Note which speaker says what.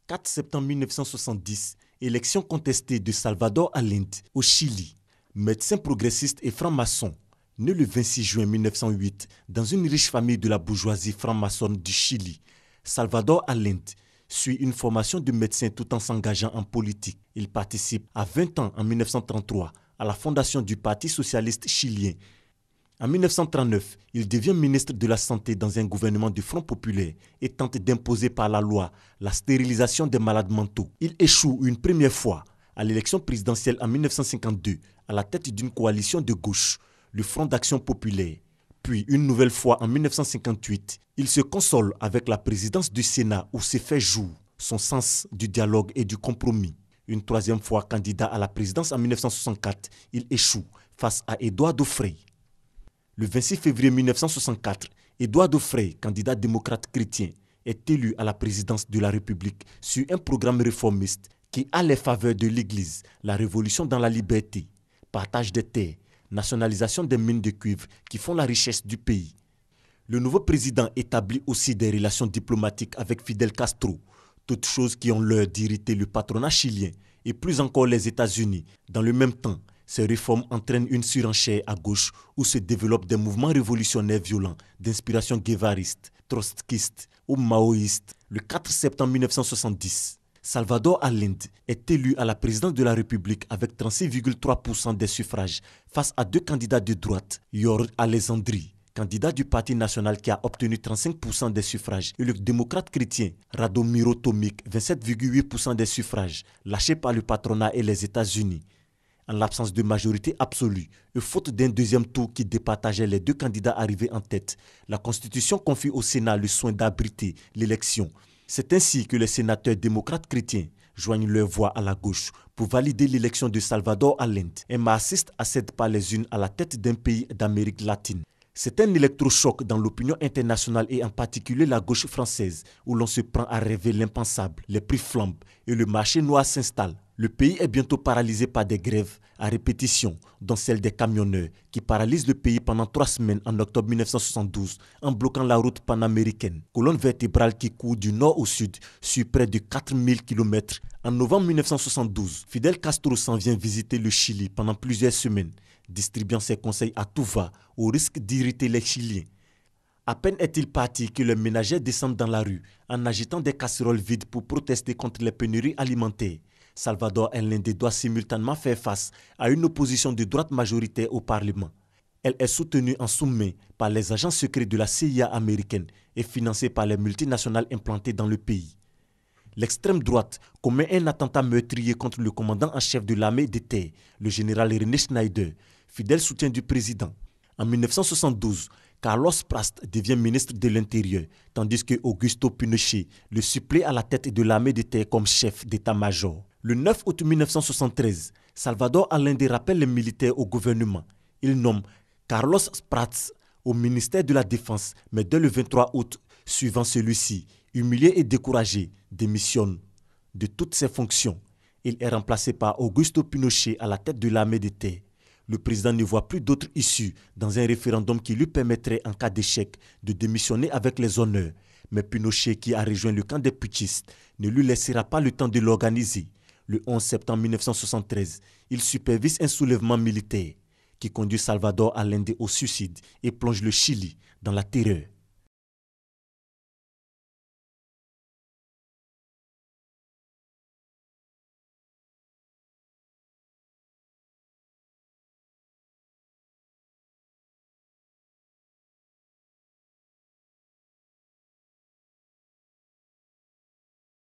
Speaker 1: 4 septembre 1970, élection contestée de Salvador Allende au Chili. Médecin progressiste et franc-maçon, né le 26 juin 1908 dans une riche famille de la bourgeoisie franc-maçonne du Chili, Salvador Allende suit une formation de médecin tout en s'engageant en politique. Il participe à 20 ans en 1933 à la fondation du Parti socialiste chilien. En 1939, il devient ministre de la Santé dans un gouvernement du Front populaire et tente d'imposer par la loi la stérilisation des malades mentaux. Il échoue une première fois à l'élection présidentielle en 1952 à la tête d'une coalition de gauche, le Front d'action populaire. Puis une nouvelle fois en 1958, il se console avec la présidence du Sénat où se fait jour son sens du dialogue et du compromis. Une troisième fois candidat à la présidence en 1964, il échoue face à Eduardo Frei. Le 26 février 1964, Eduardo Frei, candidat démocrate chrétien, est élu à la présidence de la République sur un programme réformiste qui a les faveurs de l'Église, la révolution dans la liberté, partage des terres, nationalisation des mines de cuivre qui font la richesse du pays. Le nouveau président établit aussi des relations diplomatiques avec Fidel Castro, toutes choses qui ont l'heure d'irriter le patronat chilien et plus encore les États-Unis. Dans le même temps, ces réformes entraînent une surenchère à gauche où se développent des mouvements révolutionnaires violents d'inspiration guévariste, trotskiste ou maoïste. Le 4 septembre 1970, Salvador Allende est élu à la présidence de la République avec 36,3% des suffrages face à deux candidats de droite, Jorge Alessandri, candidat du Parti national qui a obtenu 35% des suffrages, et le démocrate chrétien Radomiro Tomic, 27,8% des suffrages, lâché par le patronat et les États-Unis. En l'absence de majorité absolue et faute d'un deuxième tour qui départageait les deux candidats arrivés en tête, la Constitution confie au Sénat le soin d'abriter l'élection. C'est ainsi que les sénateurs démocrates chrétiens joignent leur voix à la gauche pour valider l'élection de Salvador Allende, un marxiste accède par les unes à la tête d'un pays d'Amérique latine. C'est un électrochoc dans l'opinion internationale et en particulier la gauche française où l'on se prend à rêver l'impensable. Les prix flambent et le marché noir s'installe. Le pays est bientôt paralysé par des grèves à répétition, dont celle des camionneurs qui paralysent le pays pendant 3 semaines en octobre 1972 en bloquant la route panaméricaine, colonne vertébrale qui court du nord au sud sur près de 4000 km. En novembre 1972, Fidel Castro s'en vient visiter le Chili pendant plusieurs semaines, distribuant ses conseils à tout va au risque d'irriter les Chiliens. À peine est-il parti que les ménagères descendent dans la rue en agitant des casseroles vides pour protester contre les pénuries alimentaires. Salvador Allende doit simultanément faire face à une opposition de droite majoritaire au Parlement. Elle est soutenue en sous-main par les agents secrets de la CIA américaine et financée par les multinationales implantées dans le pays. L'extrême droite commet un attentat meurtrier contre le commandant en chef de l'armée de terre, le général René Schneider, fidèle soutien du président. En 1972, Carlos Prast devient ministre de l'Intérieur, tandis que Augusto Pinochet le supplée à la tête de l'armée de terre comme chef d'état-major. Le 9 août 1973, Salvador Allende rappelle les militaires au gouvernement. Il nomme Carlos Prats au ministère de la Défense, mais dès le 23 août suivant celui-ci, humilié et découragé, démissionne de toutes ses fonctions. Il est remplacé par Augusto Pinochet à la tête de l'armée de terre. Le président ne voit plus d'autre issue dans un référendum qui lui permettrait, en cas d'échec, de démissionner avec les honneurs. Mais Pinochet, qui a rejoint le camp des putschistes, ne lui laissera pas le temps de l'organiser. Le 11 septembre 1973, il supervise un soulèvement militaire qui conduit Salvador Allende au suicide et plonge le Chili dans la terreur.